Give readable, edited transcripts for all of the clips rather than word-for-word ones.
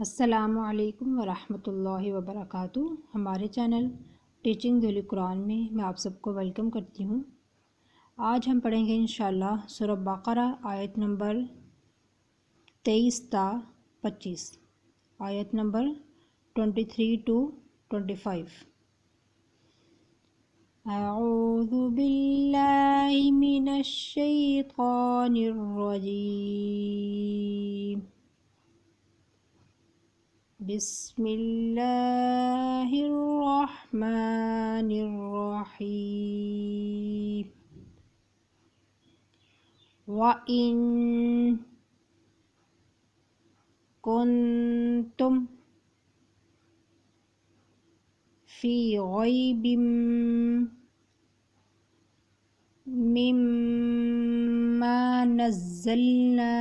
अस्सलामु अलैकुम वरहमतुल्लाहि वबरकातुहू। हमारे चैनल टीचिंग दिल कुरान में मैं आप सबको वेलकम करती हूँ। आज हम पढ़ेंगे इंशाअल्लाह सूरह बक़रह आयत नंबर 23 ता 25, आयत नंबर 23 to 25। अऊज़ु बिल्लाहि मिनश शैतानिर रजीम। बिस्मिल्लाहिर्रहमानिर्रहीम। वइन कुन्तुम फी गैबिम मिम्मा नज़्ज़लना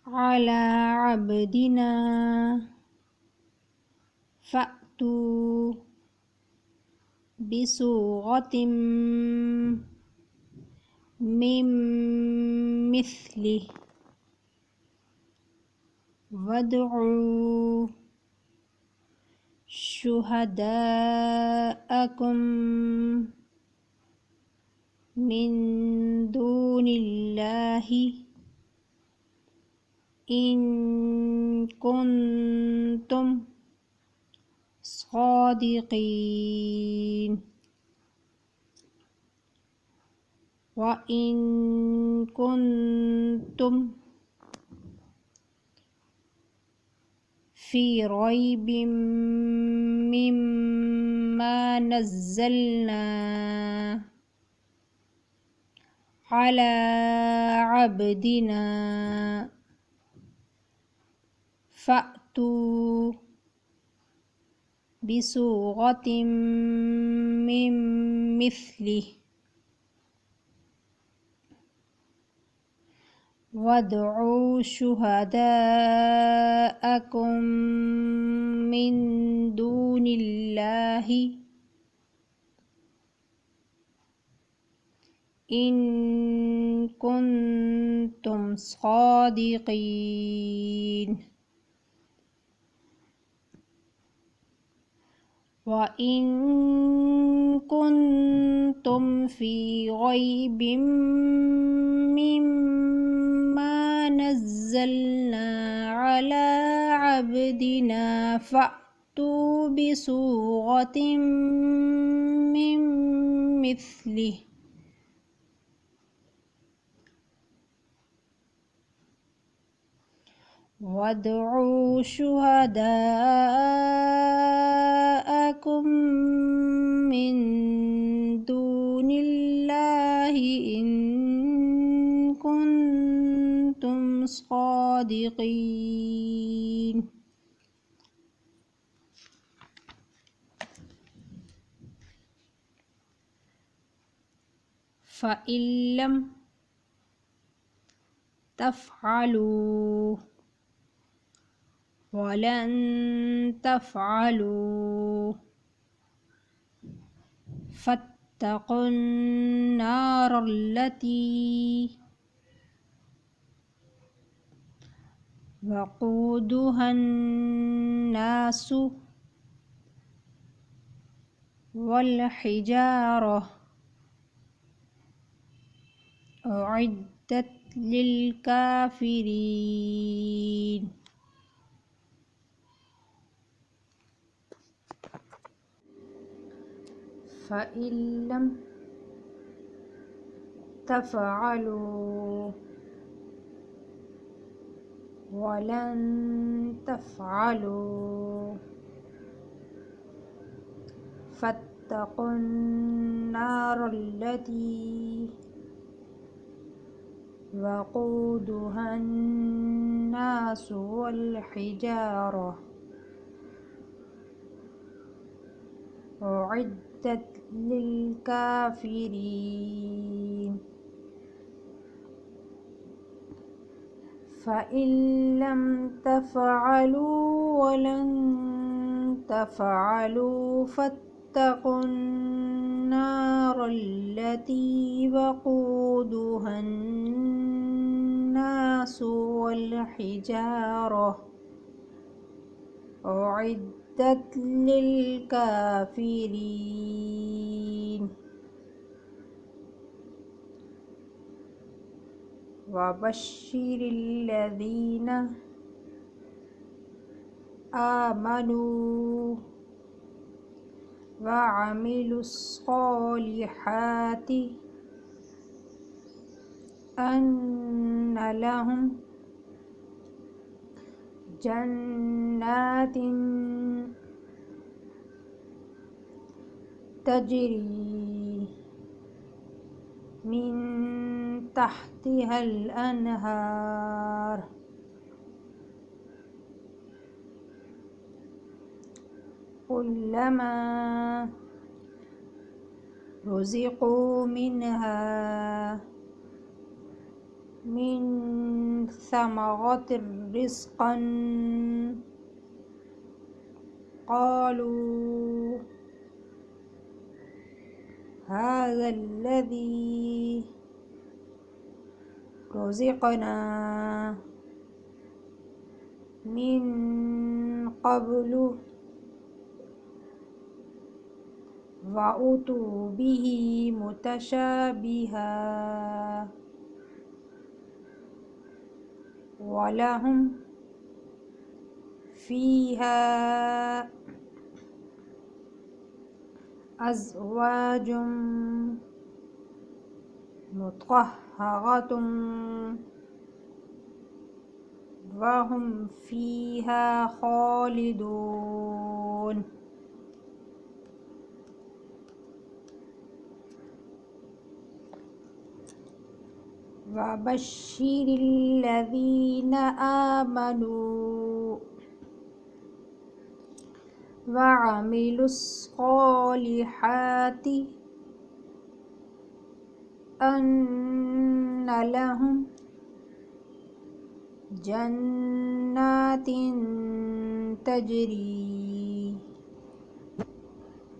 अला अब्दिना फ़अतू बिसूरतिम मिन मिस्लिहि वदउ शुहदाअकुम मिन दूनिल्लाहि इन कुन्तुम सादिक़ीन। व इन कुन्तुम फी रैबिम मिम्मा नज़्ज़लना अला अब्दिना फ़अतू बिसूरतिम मिन मिस्लिहि वदउ शुहदाअकुम मिन दूनिल्लाहि इन कुन्तुम सादिक़ीन। व इन कुन्तुम फी गैबिम मिम्मा नज़्ज़लना अला अब्दिना फ़अतू बिसूरतिम मिन मिस्लिहि वदउ शुहदाअकुम मिन दूनिल्लाहि इन कुन्तुम सादिक़ीन। फ़इन लम तफ़अलू वलन तफ़अलू फ़त्तक़ुन नारल्लती वक़ूदुहन नासु वल हिजारह उइद्दत लिल काफ़िरीन। फ़इन लम तफ़अलू वलन तफ़अलू फ़त्तक़ुन नारल्लती वक़ूदुहन नासु वल हिजारह उइद्दत लिल काफ़िरीन। फ़इन लम तफ़अलू वलन तफ़अलू फ़त्तक़ुन नारल्लती वक़ूदुहन الناس والحجارة أعدت للكافرين وبشر الذين آمنوا وعملوا الصالحات أن لهم جنات تجري من تحتها الأنهار كلما رزقوا منها من ثمرة رزقا قالوا هذا الذي رزقنا من قبل وأتوا به متشابها ولهم فيها أزواج مطهرة وهم فيها خالدون وبشر الذين آمنوا وعملوا الصالحات أن لهم جنات تجري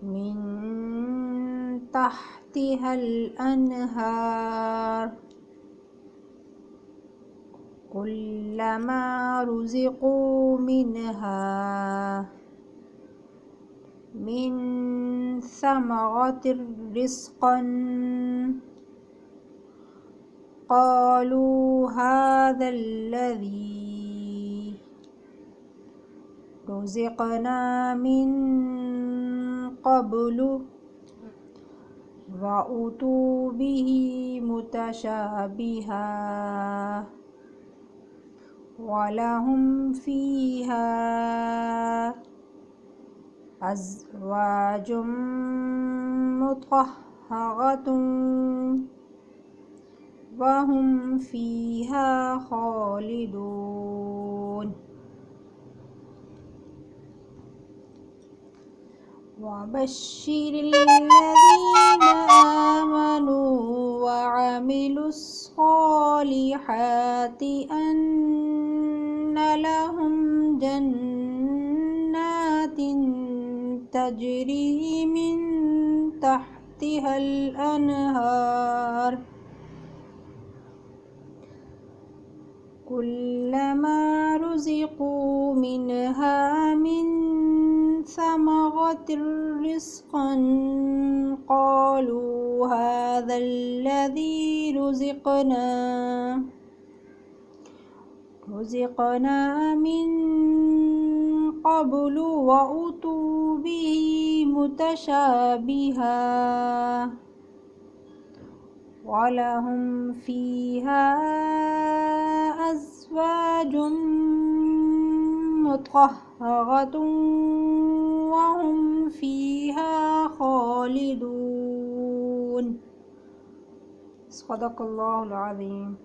من تحتها الأنهار كلما رزقوا منها من ثمرة رزقا قالوا هذا الذي رزقنا من قبل وأتوا به متشابها ولهم فيها أزواج مطهرة وهم فيها خالدون وبشر الذين آمنوا وعملوا الصالحات أن لهم جنات تجري من تحتها الأنهار كلما رزقوا منها من ثمرة رزقا قالوا هذا الذي رزقنا من قبل وأتوا به متشابها ولهم فيها أزواج مطهرة وهم فيها خالدون صدق الله العظيم.